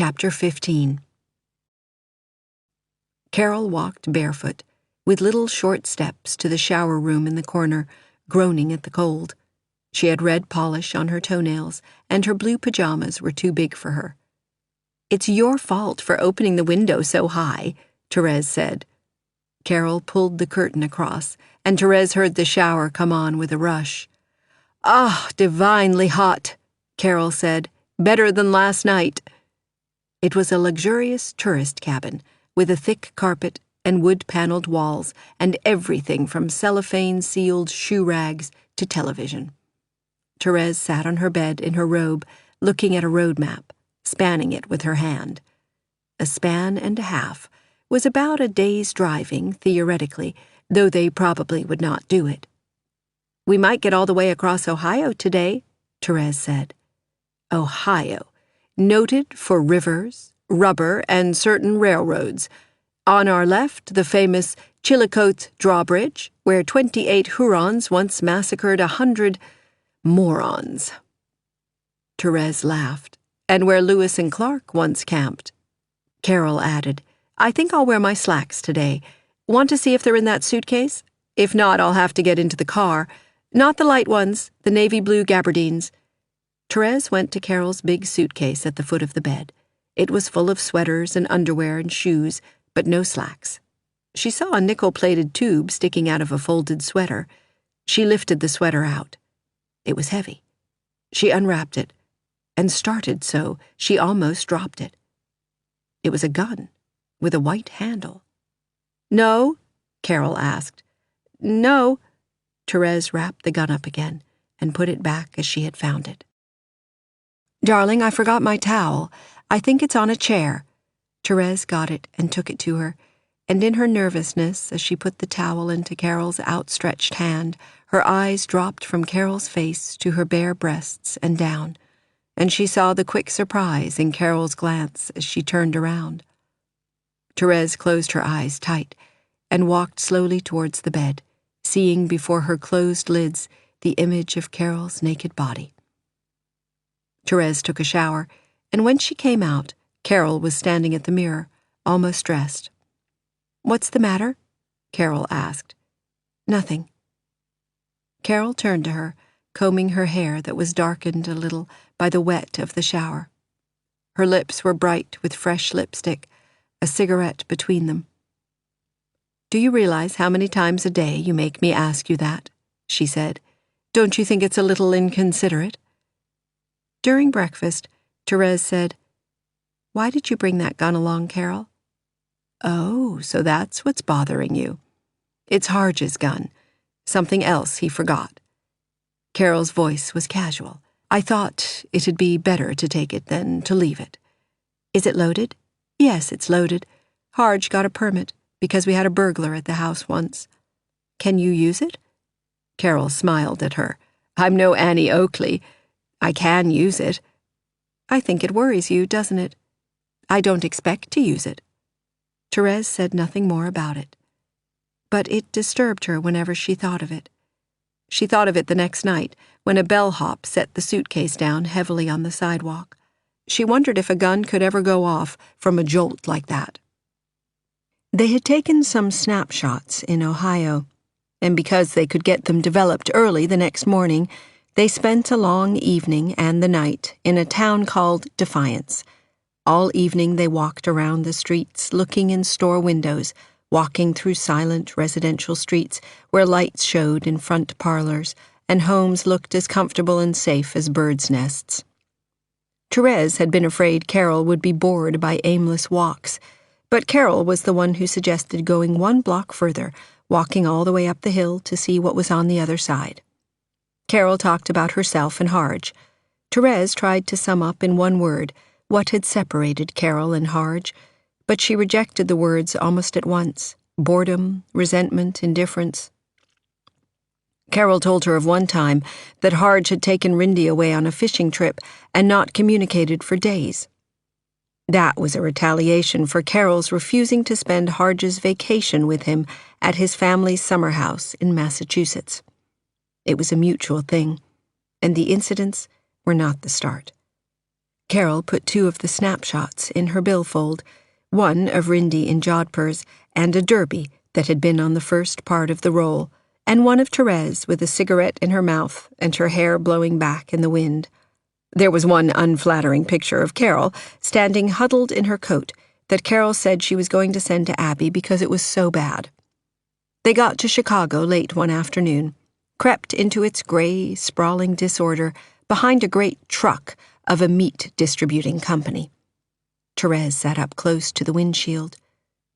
Chapter 15. Carol walked barefoot, with little short steps to the shower room in the corner, groaning at the cold. She had red polish on her toenails, and her blue pajamas were too big for her. "It's your fault for opening the window so high," Therese said. Carol pulled the curtain across, and Therese heard the shower come on with a rush. "Ah, divinely hot," Carol said. "Better than last night." It was a luxurious tourist cabin, with a thick carpet and wood-paneled walls and everything from cellophane-sealed shoe rags to television. Therese sat on her bed in her robe, looking at a road map, spanning it with her hand. A span and a half was about a day's driving, theoretically, though they probably would not do it. "We might get all the way across Ohio today," Therese said. Ohio, noted for rivers, rubber, and certain railroads. On our left, the famous Chillicothe drawbridge, where 28 Hurons once massacred 100 morons. Therese laughed. "And where Lewis and Clark once camped." Carol added, "I think I'll wear my slacks today. Want to see if they're in that suitcase? If not, I'll have to get into the car. Not the light ones, the navy blue gabardines." Therese went to Carol's big suitcase at the foot of the bed. It was full of sweaters and underwear and shoes, but no slacks. She saw a nickel-plated tube sticking out of a folded sweater. She lifted the sweater out. It was heavy. She unwrapped it, and started so she almost dropped it. It was a gun, with a white handle. "No?" Carol asked. "No." Therese wrapped the gun up again and put it back as she had found it. "Darling, I forgot my towel. I think it's on a chair." Therese got it and took it to her, and in her nervousness, as she put the towel into Carol's outstretched hand, her eyes dropped from Carol's face to her bare breasts and down, and she saw the quick surprise in Carol's glance as she turned around. Therese closed her eyes tight and walked slowly towards the bed, seeing before her closed lids the image of Carol's naked body. Therese took a shower, and when she came out, Carol was standing at the mirror, almost dressed. "What's the matter?" Carol asked. "Nothing." Carol turned to her, combing her hair that was darkened a little by the wet of the shower. Her lips were bright with fresh lipstick, a cigarette between them. "Do you realize how many times a day you make me ask you that?" she said. "Don't you think it's a little inconsiderate?" During breakfast, Therese said, "Why did you bring that gun along, Carol?" "Oh, so that's what's bothering you." "It's Harge's gun. Something else he forgot." Carol's voice was casual. "I thought it'd be better to take it than to leave it." "Is it loaded?" "Yes, it's loaded. Harge got a permit, because we had a burglar at the house once." "Can you use it?" Carol smiled at her. "I'm no Annie Oakley. I can use it." "I think it worries you, doesn't it?" "I don't expect to use it." Therese said nothing more about it. But it disturbed her whenever she thought of it. She thought of it the next night, when a bellhop set the suitcase down heavily on the sidewalk. She wondered if a gun could ever go off from a jolt like that. They had taken some snapshots in Ohio, and because they could get them developed early the next morning, they spent a long evening and the night in a town called Defiance. All evening they walked around the streets, looking in store windows, walking through silent residential streets where lights showed in front parlors, and homes looked as comfortable and safe as birds' nests. Therese had been afraid Carol would be bored by aimless walks, but Carol was the one who suggested going 1 block further, walking all the way up the hill to see what was on the other side. Carol talked about herself and Harge. Therese tried to sum up in one word what had separated Carol and Harge, but she rejected the words almost at once: boredom, resentment, indifference. Carol told her of one time that Harge had taken Rindy away on a fishing trip and not communicated for days. That was a retaliation for Carol's refusing to spend Harge's vacation with him at his family's summer house in Massachusetts. It was a mutual thing, and the incidents were not the start. Carol put 2 of the snapshots in her billfold, one of Rindy in Jodhpurs and a derby that had been on the first part of the roll, and one of Therese with a cigarette in her mouth and her hair blowing back in the wind. There was one unflattering picture of Carol standing huddled in her coat that Carol said she was going to send to Abby because it was so bad. They got to Chicago late one afternoon, crept into its gray, sprawling disorder behind a great truck of a meat distributing company. Therese sat up close to the windshield.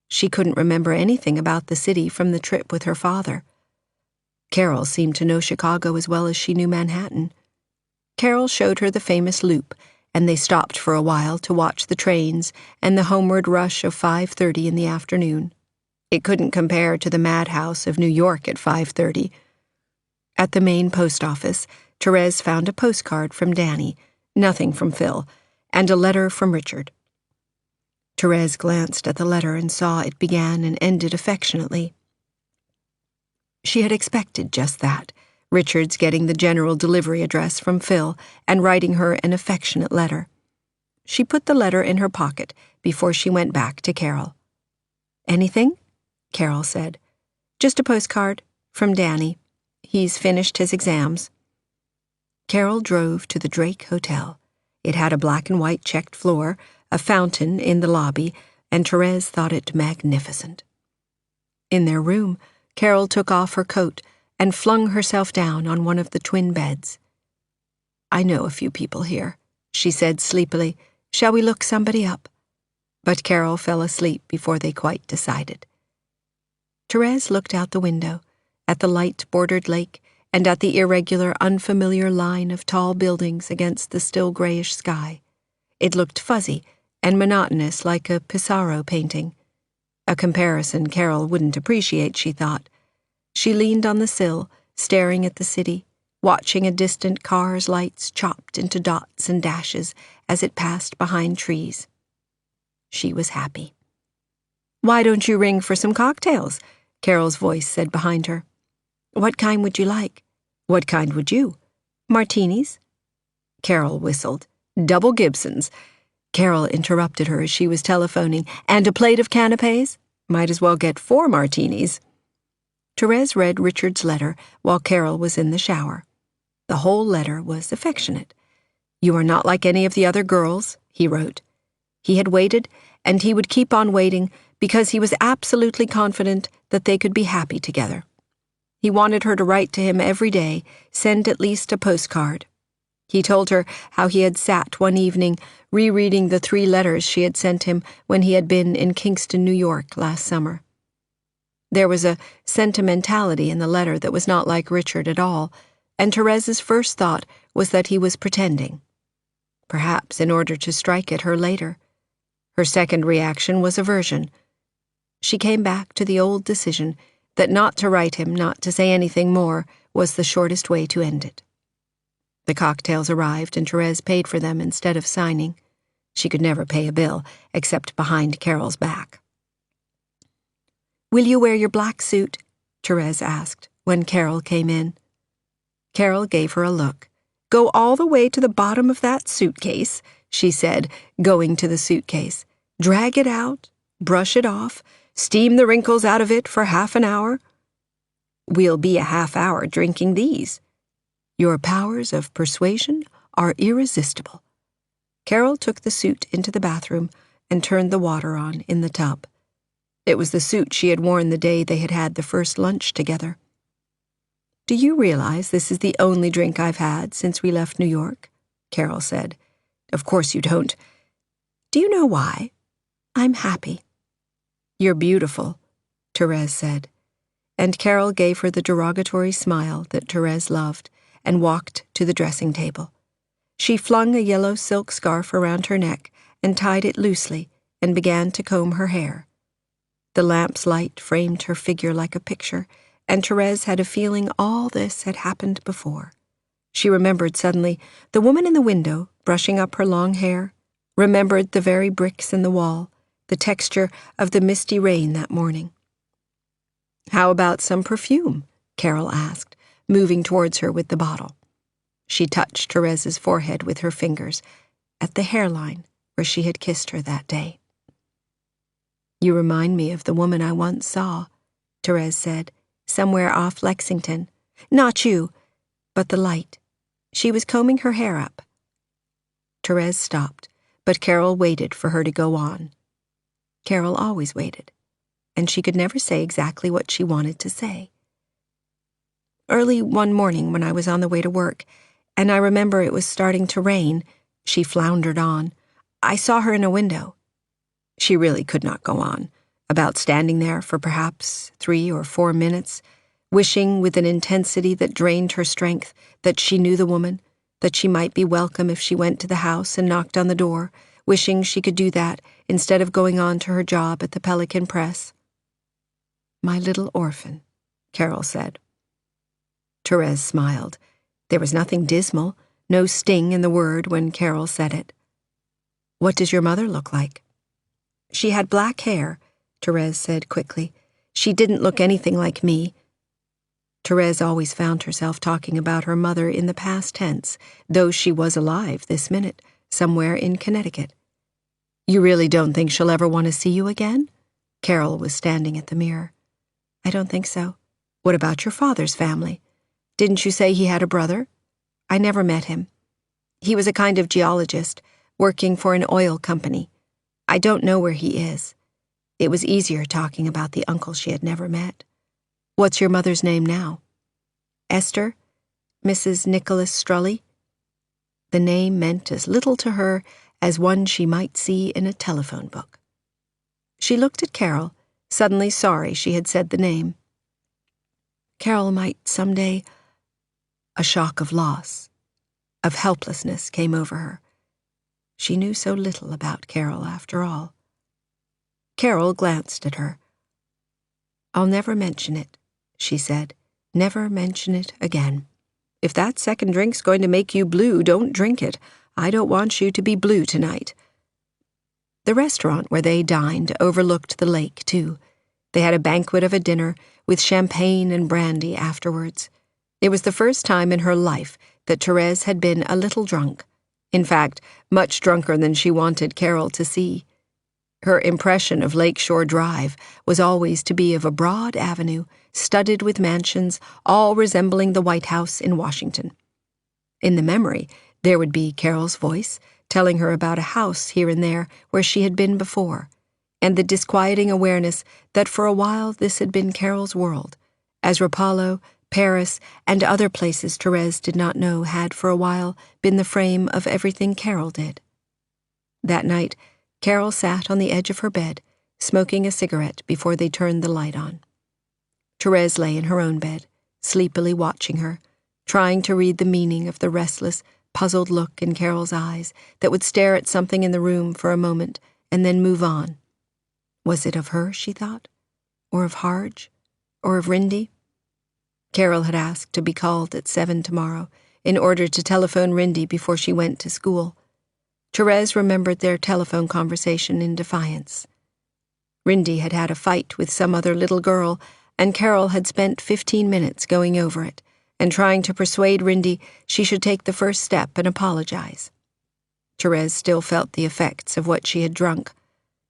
She couldn't remember anything about the city from the trip with her father. Carol seemed to know Chicago as well as she knew Manhattan. Carol showed her the famous loop, and they stopped for a while to watch the trains and the homeward rush of 5:30 in the afternoon. It couldn't compare to the madhouse of New York at 5:30. At the main post office, Therese found a postcard from Danny, nothing from Phil, and a letter from Richard. Therese glanced at the letter and saw it began and ended affectionately. She had expected just that, Richard's getting the general delivery address from Phil and writing her an affectionate letter. She put the letter in her pocket before she went back to Carol. "Anything?" Carol said. "Just a postcard, from Danny. He's finished his exams." Carol drove to the Drake Hotel. It had a black and white checked floor, a fountain in the lobby, and Therese thought it magnificent. In their room, Carol took off her coat and flung herself down on one of the twin beds. "I know a few people here," she said sleepily. "Shall we look somebody up?" But Carol fell asleep before they quite decided. Therese looked out the window, at the light-bordered lake, and at the irregular, unfamiliar line of tall buildings against the still grayish sky. It looked fuzzy and monotonous like a Pissarro painting. A comparison Carol wouldn't appreciate, she thought. She leaned on the sill, staring at the city, watching a distant car's lights chopped into dots and dashes as it passed behind trees. She was happy. "Why don't you ring for some cocktails?" Carol's voice said behind her. "What kind would you like?" "What kind would you?" "Martinis." Carol whistled. "Double Gibsons." Carol interrupted her as she was telephoning. "And a plate of canapes? Might as well get 4 martinis." Therese read Richard's letter while Carol was in the shower. The whole letter was affectionate. "You are not like any of the other girls," he wrote. He had waited, and he would keep on waiting because he was absolutely confident that they could be happy together. He wanted her to write to him every day, send at least a postcard. He told her how he had sat one evening rereading the 3 letters she had sent him when he had been in Kingston, New York, last summer. There was a sentimentality in the letter that was not like Richard at all, and Therese's first thought was that he was pretending. Perhaps in order to strike at her later. Her second reaction was aversion. She came back to the old decision that not to write him, not to say anything more, was the shortest way to end it. The cocktails arrived and Therese paid for them instead of signing. She could never pay a bill, except behind Carol's back. "Will you wear your black suit?" Therese asked when Carol came in. Carol gave her a look. "Go all the way to the bottom of that suitcase," she said, going to the suitcase. "Drag it out, brush it off, steam the wrinkles out of it for half an hour." "We'll be a half hour drinking these." "Your powers of persuasion are irresistible." Carol took the suit into the bathroom and turned the water on in the tub. It was the suit she had worn the day they had had the first lunch together. "Do you realize this is the only drink I've had since we left New York?" Carol said. "Of course you don't." "Do you know why? I'm happy." "You're beautiful," Therese said. And Carol gave her the derogatory smile that Therese loved and walked to the dressing table. She flung a yellow silk scarf around her neck and tied it loosely and began to comb her hair. The lamp's light framed her figure like a picture, and Therese had a feeling all this had happened before. She remembered suddenly the woman in the window brushing up her long hair, remembered the very bricks in the wall, the texture of the misty rain that morning. "How about some perfume?" Carol asked, moving towards her with the bottle. She touched Therese's forehead with her fingers. at the hairline where she had kissed her that day. "You remind me of the woman I once saw," Therese said, "somewhere off Lexington. Not you, but the light. She was combing her hair up." Therese stopped, but Carol waited for her to go on. Carol always waited, and she could never say exactly what she wanted to say. "Early one morning when I was on the way to work, and I remember it was starting to rain," she floundered on, "I saw her in a window." She really could not go on, about standing there for perhaps 3 or 4 minutes, wishing with an intensity that drained her strength that she knew the woman, that she might be welcome if she went to the house and knocked on the door, wishing she could do that instead of going on to her job at the Pelican Press. "My little orphan," Carol said. Therese smiled. There was nothing dismal, no sting in the word when Carol said it. "What does your mother look like?" "She had black hair," Therese said quickly. "She didn't look anything like me." Therese always found herself talking about her mother in the past tense, though she was alive this minute, somewhere in Connecticut. "You really don't think she'll ever want to see you again?" Carol was standing at the mirror. "I don't think so. What about your father's family? Didn't you say he had a brother?" "I never met him. He was a kind of geologist, working for an oil company. I don't know where he is." It was easier talking about the uncle she had never met. "What's your mother's name now?" "Esther, Mrs. Nicholas Strully." The name meant as little to her as one she might see in a telephone book. She looked at Carol, suddenly sorry she had said the name. Carol might someday... A shock of loss, of helplessness came over her. She knew so little about Carol after all. Carol glanced at her. "I'll never mention it," she said. "Never mention it again. If that second drink's going to make you blue, don't drink it. I don't want you to be blue tonight." The restaurant where they dined overlooked the lake, too. They had a banquet of a dinner with champagne and brandy afterwards. It was the first time in her life that Therese had been a little drunk. In fact, much drunker than she wanted Carol to see. Her impression of Lakeshore Drive was always to be of a broad avenue, studded with mansions, all resembling the White House in Washington. In the memory, there would be Carol's voice, telling her about a house here and there where she had been before, and the disquieting awareness that for a while this had been Carol's world, as Rapallo, Paris, and other places Therese did not know had for a while been the frame of everything Carol did. That night, Carol sat on the edge of her bed, smoking a cigarette before they turned the light on. Therese lay in her own bed, sleepily watching her, trying to read the meaning of the restless, puzzled look in Carol's eyes that would stare at something in the room for a moment and then move on. Was it of her, she thought? Or of Harge? Or of Rindy? Carol had asked to be called at 7 tomorrow in order to telephone Rindy before she went to school. Therese remembered their telephone conversation in defiance. Rindy had had a fight with some other little girl, and Carol had spent 15 minutes going over it and trying to persuade Rindy she should take the first step and apologize. Therese still felt the effects of what she had drunk,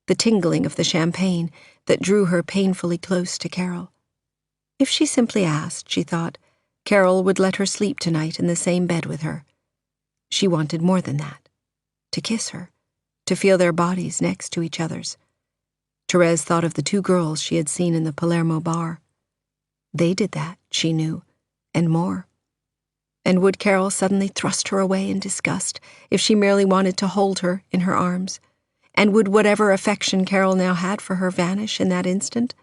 the tingling of the champagne that drew her painfully close to Carol. If she simply asked, she thought, Carol would let her sleep tonight in the same bed with her. She wanted more than that. To kiss her, to feel their bodies next to each other's. Therese thought of the 2 girls she had seen in the Palermo bar. They did that, she knew, and more. And would Carol suddenly thrust her away in disgust if she merely wanted to hold her in her arms? And would whatever affection Carol now had for her vanish in that instant?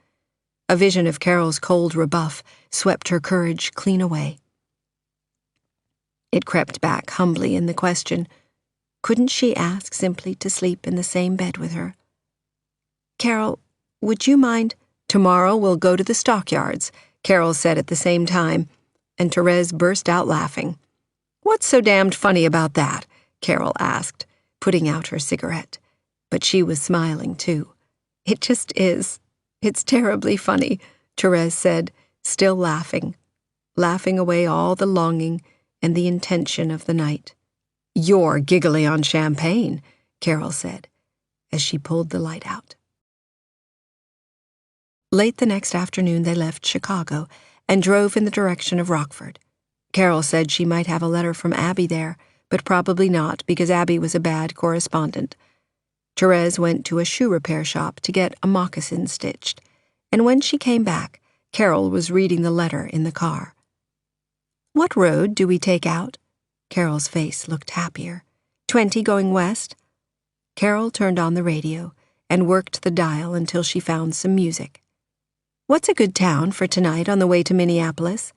A vision of Carol's cold rebuff swept her courage clean away. It crept back humbly in the question, couldn't she ask simply to sleep in the same bed with her? "Carol, would you mind—" "Tomorrow we'll go to the stockyards," Carol said at the same time, and Therese burst out laughing. "What's so damned funny about that?" Carol asked, putting out her cigarette. But she was smiling, too. "It just is. It's terribly funny," Therese said, still laughing away all the longing and the intention of the night. "You're giggly on champagne," Carol said, as she pulled the light out. Late the next afternoon they left Chicago and drove in the direction of Rockford. Carol said she might have a letter from Abby there, but probably not because Abby was a bad correspondent. Therese went to a shoe repair shop to get a moccasin stitched, and when she came back, Carol was reading the letter in the car. "What road do we take out?" Carol's face looked happier. 20 going west? Carol turned on the radio and worked the dial until she found some music. "What's a good town for tonight on the way to Minneapolis?"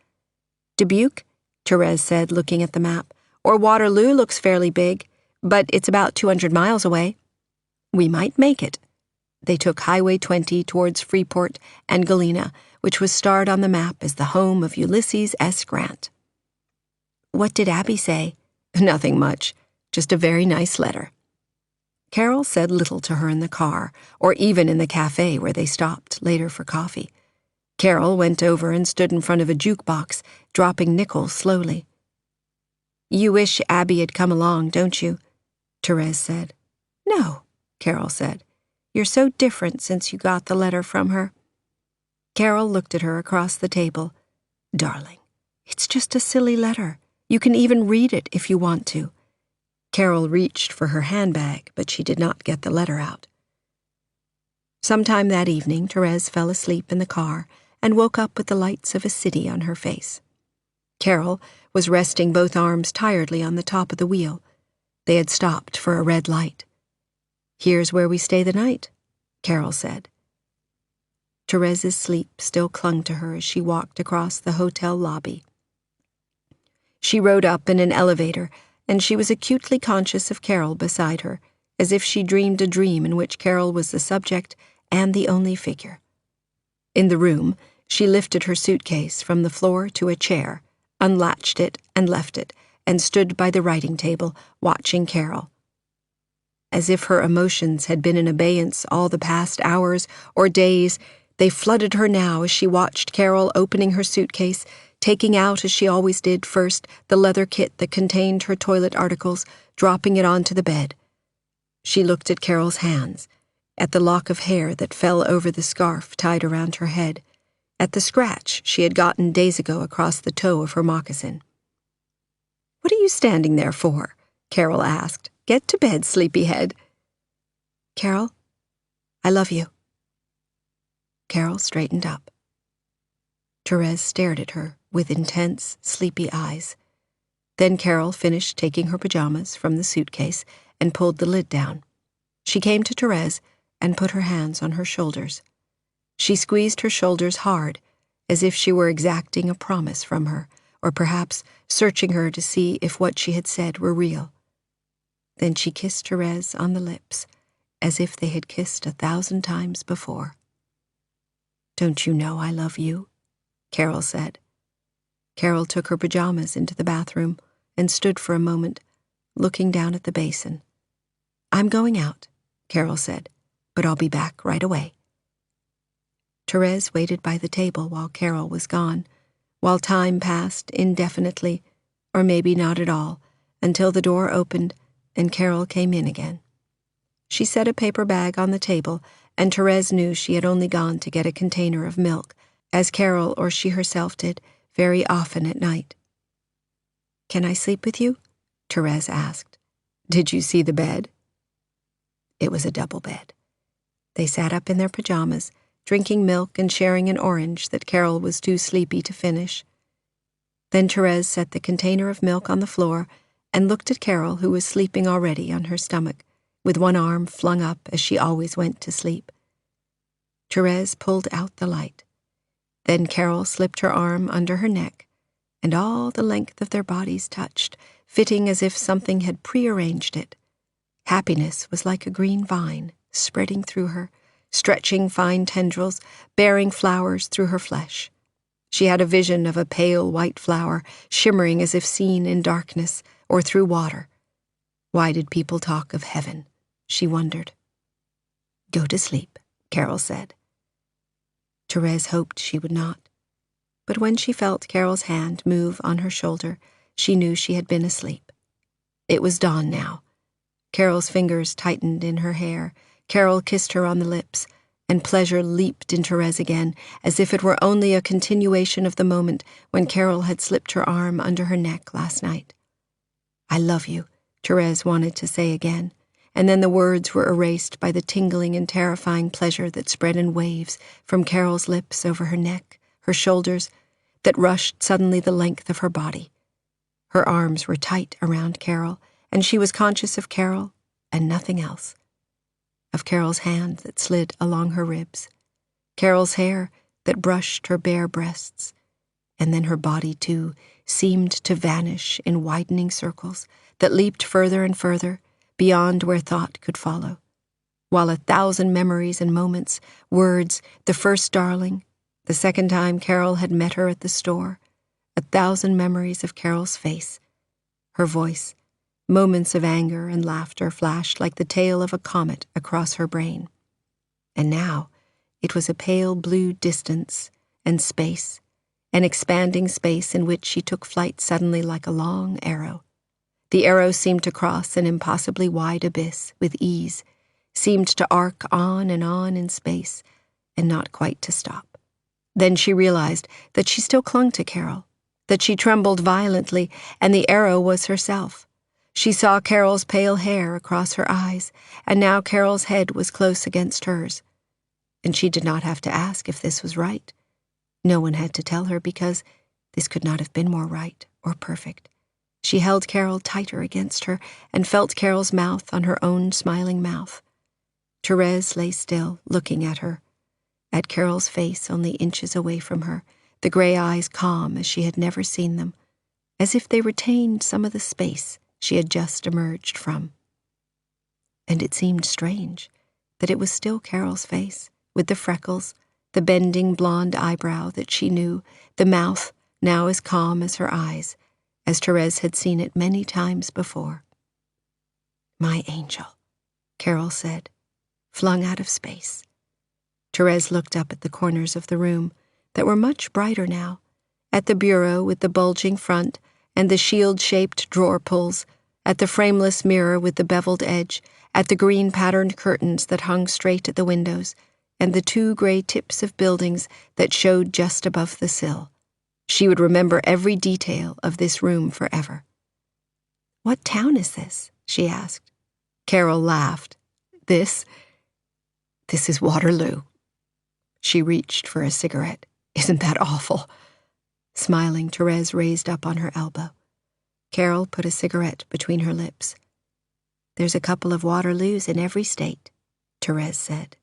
"Dubuque," Therese said, looking at the map. "Or Waterloo looks fairly big, but it's about 200 miles away." "We might make it." They took Highway 20 towards Freeport and Galena, which was starred on the map as the home of Ulysses S. Grant. "What did Abby say?" "Nothing much, just a very nice letter." Carol said little to her in the car, or even in the cafe where they stopped later for coffee. Carol went over and stood in front of a jukebox, dropping nickels slowly. "You wish Abby had come along, don't you?" Therese said. "No," Carol said. "You're so different since you got the letter from her." Carol looked at her across the table. "Darling, it's just a silly letter. You can even read it if you want to." Carol reached for her handbag, but she did not get the letter out. Sometime that evening, Therese fell asleep in the car and woke up with the lights of a city on her face. Carol was resting both arms tiredly on the top of the wheel. They had stopped for a red light. "Here's where we stay the night," Carol said. Therese's sleep still clung to her as she walked across the hotel lobby. She rode up in an elevator, and she was acutely conscious of Carol beside her, as if she dreamed a dream in which Carol was the subject and the only figure. In the room, she lifted her suitcase from the floor to a chair, unlatched it and left it, and stood by the writing table, watching Carol. As if her emotions had been in abeyance all the past hours or days, they flooded her now as she watched Carol opening her suitcase, taking out, as she always did first, the leather kit that contained her toilet articles, dropping it onto the bed. She looked at Carol's hands, at the lock of hair that fell over the scarf tied around her head, at the scratch she had gotten days ago across the toe of her moccasin. "What are you standing there for?" Carol asked. "Get to bed, sleepyhead." "Carol, I love you." Carol straightened up. Therese stared at her with intense, sleepy eyes. Then Carol finished taking her pajamas from the suitcase and pulled the lid down. She came to Therese and put her hands on her shoulders. She squeezed her shoulders hard, as if she were exacting a promise from her, or perhaps searching her to see if what she had said were real. Then she kissed Therese on the lips, as if they had kissed 1,000 times before. "Don't you know I love you?" Carol said. Carol took her pajamas into the bathroom and stood for a moment, looking down at the basin. "I'm going out," Carol said, "but I'll be back right away." Therese waited by the table while Carol was gone, while time passed indefinitely, or maybe not at all, until the door opened and Carol came in again. She set a paper bag on the table, and Therese knew she had only gone to get a container of milk, as Carol or she herself did very often at night. "Can I sleep with you?" Therese asked. "Did you see the bed?" It was a double bed. They sat up in their pajamas, drinking milk and sharing an orange that Carol was too sleepy to finish. Then Therese set the container of milk on the floor and looked at Carol, who was sleeping already on her stomach, with one arm flung up as she always went to sleep. Therese pulled out the light. Then Carol slipped her arm under her neck, and all the length of their bodies touched, fitting as if something had prearranged it. Happiness was like a green vine, spreading through her, stretching fine tendrils, bearing flowers through her flesh. She had a vision of a pale white flower, shimmering as if seen in darkness or through water. Why did people talk of heaven? She wondered. "Go to sleep," Carol said. Therese hoped she would not, but when she felt Carol's hand move on her shoulder, she knew she had been asleep. It was dawn now. Carol's fingers tightened in her hair. Carol kissed her on the lips, and pleasure leaped in Therese again, as if it were only a continuation of the moment when Carol had slipped her arm under her neck last night. "I love you," Therese wanted to say again, and then the words were erased by the tingling and terrifying pleasure that spread in waves from Carol's lips over her neck, her shoulders, that rushed suddenly the length of her body. Her arms were tight around Carol, and she was conscious of Carol and nothing else. Of Carol's hand that slid along her ribs, Carol's hair that brushed her bare breasts, and then her body, too, seemed to vanish in widening circles that leaped further and further, beyond where thought could follow, while 1,000 memories and moments, words, the first darling, the second time Carol had met her at the store, 1,000 memories of Carol's face, her voice, moments of anger and laughter flashed like the tail of a comet across her brain. And now it was a pale blue distance and space, an expanding space in which she took flight suddenly like a long arrow. The arrow seemed to cross an impossibly wide abyss with ease, seemed to arc on in space, and not quite to stop. Then she realized that she still clung to Carol, that she trembled violently, and the arrow was herself. She saw Carol's pale hair across her eyes, and now Carol's head was close against hers. And she did not have to ask if this was right. No one had to tell her, because this could not have been more right or perfect. She held Carol tighter against her and felt Carol's mouth on her own smiling mouth. Therese lay still, looking at her, at Carol's face only inches away from her, the gray eyes calm as she had never seen them, as if they retained some of the space she had just emerged from. And it seemed strange that it was still Carol's face, with the freckles, the bending blonde eyebrow that she knew, the mouth now as calm as her eyes, as Therese had seen it many times before. "My angel," Carol said, flung out of space. Therese looked up at the corners of the room, that were much brighter now, at the bureau with the bulging front and the shield-shaped drawer pulls, at the frameless mirror with the beveled edge, at the green-patterned curtains that hung straight at the windows, and the 2 gray tips of buildings that showed just above the sill. She would remember every detail of this room forever. "What town is this?" she asked. Carol laughed. This is Waterloo." She reached for a cigarette. "Isn't that awful?" Smiling, Therese raised up on her elbow. Carol put a cigarette between her lips. "There's a couple of Waterloos in every state," Therese said.